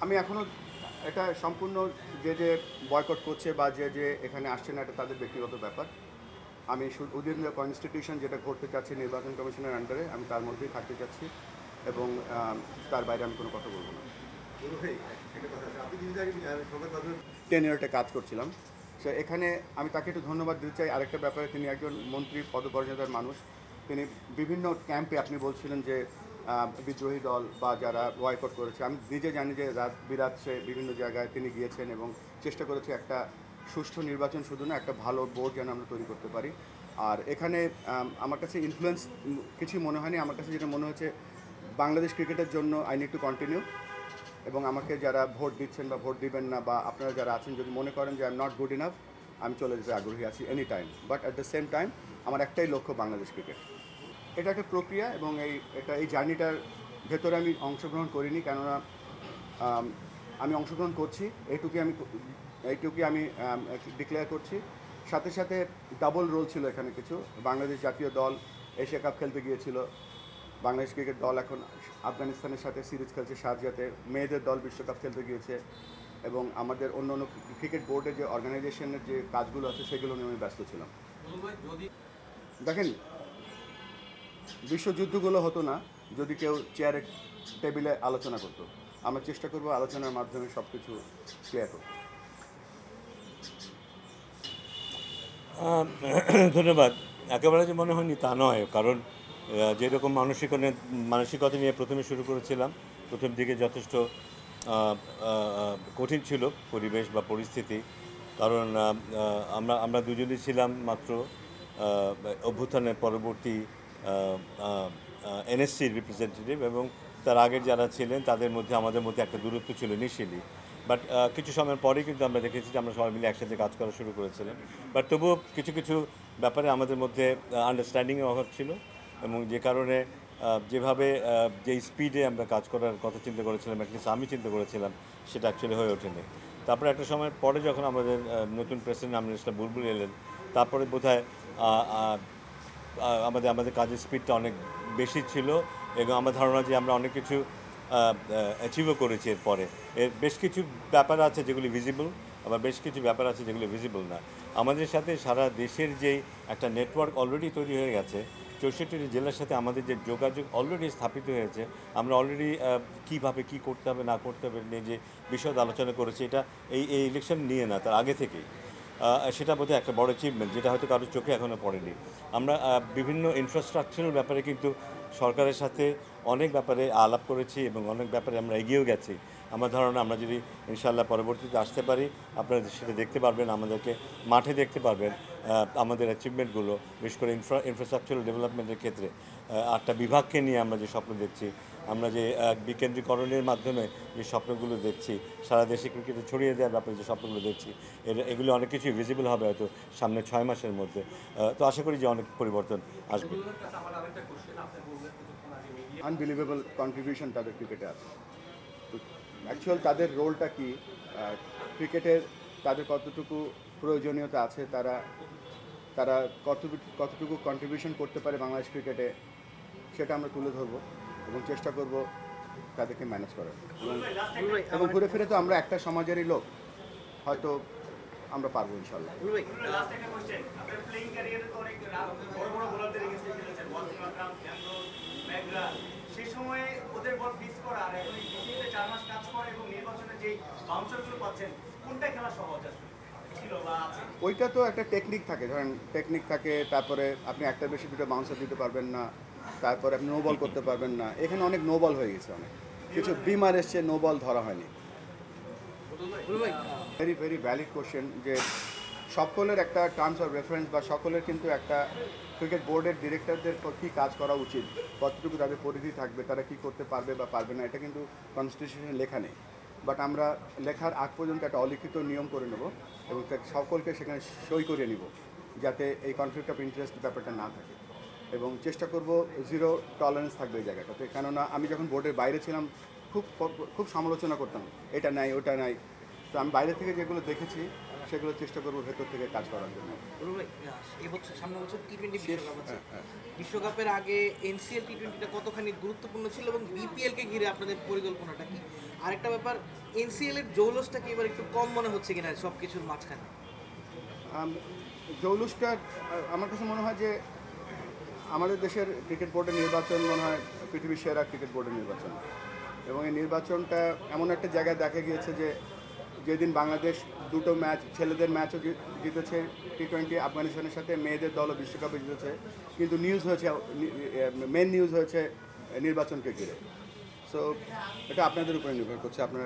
আমি এখনও এটা সম্পূর্ণ যে বয়কট করছে বা যে এখানে আসছে না, এটা তাদের ব্যক্তিগত ব্যাপার। আমি উইদিন দ্য কনস্টিটিউশন যেটা করতে চাচ্ছি নির্বাচন কমিশনের আন্ডারে, আমি তার মধ্যেই থাকতে চাচ্ছি এবং তার বাইরে আমি কোনো কথা বলবো না। 10 ইয়ারটা কাজ করছিলাম, সো এখানে আমি তাকে একটু ধন্যবাদ দিতে চাই আরেকটা ব্যাপারে। তিনি একজন মন্ত্রী পদমর্যাদার মানুষ। তিনি বিভিন্ন ক্যাম্পে, আপনি বলছিলেন যে বিদ্রোহী দল বা যারা বয়কট করেছে, আমি নিজে জানি যে বিরাট সে বিভিন্ন জায়গায় তিনি গিয়েছেন এবং চেষ্টা করেছে একটা সুষ্ঠু নির্বাচন শুধু না, একটা ভালো বোর্ড যেন আমরা তৈরি করতে পারি। আর এখানে আমার কাছে ইনফ্লুয়েন্স কিছুই মনে হয়নি। আমার কাছে যেটা মনে হচ্ছে, বাংলাদেশ ক্রিকেটের জন্য আই নিড টু কন্টিনিউ, এবং আমাকে যারা ভোট দিচ্ছেন বা ভোট দিবেন না, বা আপনারা যারা আছেন যদি মনে করেন যে I am not good enough, আমি চলে যেতে আগ্রহী আছি any time. But at the same time আমার একটাই লক্ষ্য, বাংলাদেশ ক্রিকেট। এটা একটা প্রক্রিয়া এবং এই জার্নিটার ভেতরে আমি অংশগ্রহণ করিনি, কেননা আমি অংশগ্রহণ করছি এইটুকুই আমি ডিক্লেয়ার করছি। সাথে সাথে ডাবল রোল ছিল এখানে কিছু। বাংলাদেশ জাতীয় দল এশিয়া কাপ খেলতে গিয়েছিল, বাংলাদেশ ক্রিকেট দল এখন আফগানিস্তানের সাথে সিরিজ খেলছে শারজাতে, মেয়েদের দল বিশ্বকাপ খেলতে গিয়েছে, এবং আমাদের অন্য অন্য ক্রিকেট বোর্ডের যে অর্গানাইজেশনের যে কাজগুলো আছে সেগুলো নিয়ে আমি ব্যস্ত ছিলাম। দেখেন, বিশ্বযুদ্ধগুলো হতো না যদি কেউ চেয়ারে টেবিলে আলোচনা করতো। আমরা চেষ্টা করব আলোচনার মাধ্যমে সব কিছু ক্লিয়ার করতে। ধন্যবাদ। একেবারে যে মনে হয়নি তা নয়, কারণ যেরকম মানসিকতা নিয়ে প্রথমে শুরু করেছিলাম, প্রথম দিকে যথেষ্ট কঠিন ছিল পরিবেশ বা পরিস্থিতি, কারণ আমরা দুজনই ছিলাম মাত্র অভ্যুত্থানের পরবর্তী এনএসসির রিপ্রেজেন্টেটিভ, এবং তার আগের যারা ছিলেন তাদের মধ্যে আমাদের মধ্যে একটা দূরত্ব ছিল ইনিশিয়ালি। বাট কিছু সময়ের পরেই কিন্তু আমরা দেখেছি যে আমরা সবাই মিলে একসাথে কাজ করা শুরু করেছিলাম। বাট তবুও কিছু কিছু ব্যাপারে আমাদের মধ্যে আন্ডারস্ট্যান্ডিংয়ের অভাব ছিল, এবং যে কারণে যেভাবে যে স্পিডে আমরা কাজ করার কথা চিন্তা করেছিলাম, অ্যাটলিস্ট আমি চিন্তা করেছিলাম, সেটা অ্যাকচুয়ালি হয়ে ওঠেনি। তারপরে একটা সময়ের পরে যখন আমাদের নতুন প্রেসিডেন্ট আমিনুল ইসলাম বুলবুল এলেন, তারপরে বোধহয় আমাদের কাজের স্পিডটা অনেক বেশি ছিল, এবং আমার ধারণা যে আমরা অনেক কিছু অ্যাচিভও করেছি। এর বেশ কিছু ব্যাপার আছে যেগুলি ভিজিবল, আবার বেশ কিছু ব্যাপার আছে যেগুলি ভিজিবল না। আমাদের সাথে সারা দেশের যেই একটা নেটওয়ার্ক অলরেডি তৈরি হয়ে গেছে, 64টি জেলার সাথে আমাদের যে যোগাযোগ অলরেডি স্থাপিত হয়েছে, আমরা অলরেডি কীভাবে কী করতে হবে না করতে হবে নিয়ে যে বিশদ আলোচনা করেছি, এটা এই ইলেকশন নিয়ে না, তার আগে থেকেই। সেটা বোধহয় একটা বড় অ্যাচিভমেন্ট, যেটা হয়তো কারোর চোখে এখনও পড়েনি। আমরা বিভিন্ন ইনফ্রাস্ট্রাকচারাল ব্যাপারে কিন্তু সরকারের সাথে অনেক ব্যাপারে আলাপ করেছি, এবং অনেক ব্যাপারে আমরা এগিয়েও গেছি। আমার ধারণা আমরা যদি ইনশাআল্লাহ পরবর্তীতে আসতে পারি, আপনারা সেটা দেখতে পারবেন, আমাদেরকে মাঠে দেখতে পারবেন আমাদের অ্যাচিভমেন্টগুলো, বিশেষ করে ইনফ্রাস্ট্রাকচারাল ডেভেলপমেন্টের ক্ষেত্রে 8টা বিভাগকে নিয়ে আমরা যে স্বপ্ন দেখছি, আমরা যে বিকেন্দ্রীকরণের মাধ্যমে যে স্বপ্নগুলো দেখছি, সারা দেশে ক্রিকেটে ছড়িয়ে দেওয়ার ব্যাপারে যে স্বপ্নগুলো দেখছি, এগুলো অনেক কিছুই ভিজিবল হবে হয়তো সামনে 6 মাসের মধ্যে। তো আশা করি যে অনেক পরিবর্তন আসবে। আনবিলিভেবল কন্ট্রিবিউশন তাদের ক্রিকেটে আছে। তো অ্যাকচুয়াল তাদের রোলটা কি, ক্রিকেটের তাদের কতটুকু প্রয়োজনীয়তা আছে, তারা তারা কতটুকু কন্ট্রিবিউশন করতে পারে বাংলাদেশ ক্রিকেটে, সেটা আমরা তুলে ধরবো এবং চেষ্টা করব তাদেরকে ম্যানেজ করার। এবং ঘুরে ফিরে তো আমরা একটা সমাজেরই লোক, হয়তো আমরা পারবো ইনশাল্লাহ। সেই সময়ে ওদের বল ফিক্স করা আর এখন এই ডিসিতে 4 মাস কাজ করে এবং নির্বাচনে যে বাউন্সারগুলো পাচ্ছেন, কোনটা খেলা সহজ আসলে ছিল বা আছে? ওইটা তো একটা টেকনিক থাকে, ধরেন টেকনিক থাকে, তারপরে আপনি একটা বেশি দুটো বাউন্সার দিতে পারবেন না, তারপরে আপনি নো বল করতে পারবেন না। এখানে অনেক নো বল হয়ে গেছে, অনেক কিছু বিমার এসছে, নো বল ধরা হয়নি। ভেরি ভেরি ভ্যালিড কোশ্চেন, যে সকলের একটা টার্মস অফ রেফারেন্স বা সকলের কিন্তু একটা ক্রিকেট বোর্ডের ডিরেক্টরদের কী কাজ করা উচিত, কতটুকু তাদের পরিধি থাকবে, তারা কী করতে পারবে বা পারবে না, এটা কিন্তু কনস্টিটিউশনে লেখা নেই। বাট আমরা লেখার আগ পর্যন্ত একটা অলিখিত নিয়ম করে নেব এবং সকলকে সেখানে সই করিয়ে নিব, যাতে এই কনফ্লিক্ট অফ ইন্টারেস্ট ব্যাপারটা না থাকে, এবং চেষ্টা করব জিরো টলারেন্স থাকবে এই জায়গাটাতে। কেননা আমি যখন বোর্ডের বাইরে ছিলাম খুব খুব সমালোচনা করতাম, এটা নাই ওটা নাই। তো আমি বাইরে থেকে যেগুলো দেখেছি সেগুলো চেষ্টা করবো ভেতর থেকে কাজ করার জন্য। এবছর সামনে বছর টি-20 বিশ্বকাপ আছে, বিশ্বকাপের আগে এনসিএল টি-20টা কতখানি গুরুত্বপূর্ণ ছিল এবং বিপিএলকে ঘিরে আপনাদের পরিকল্পনাটা কি? আরেকটা ব্যাপার, এনসিএল এর জৌলসটা কি এবার একটু কম মনে হচ্ছে কিনা সব কিছুর মাঝখানে? জৌলুসটা আমার কাছে মনে হয় যে আমাদের দেশের ক্রিকেট বোর্ডের নির্বাচন মনে হয় পৃথিবীর সেরা ক্রিকেট বোর্ডের নির্বাচন, এবং এই নির্বাচনটা এমন একটা জায়গায় দেখা গিয়েছে যে যেদিন বাংলাদেশ দুটো ম্যাচ, ছেলেদের ম্যাচও জিতেছে T20 আফগানিস্তানের সাথে, মেয়েদের দলও বিশ্বকাপে জিতেছে, কিন্তু নিউজ হয়েছে, মেন নিউজ হয়েছে নির্বাচনকে ঘিরে। সো এটা আপনাদের উপরে নির্ভর করছে, আপনারা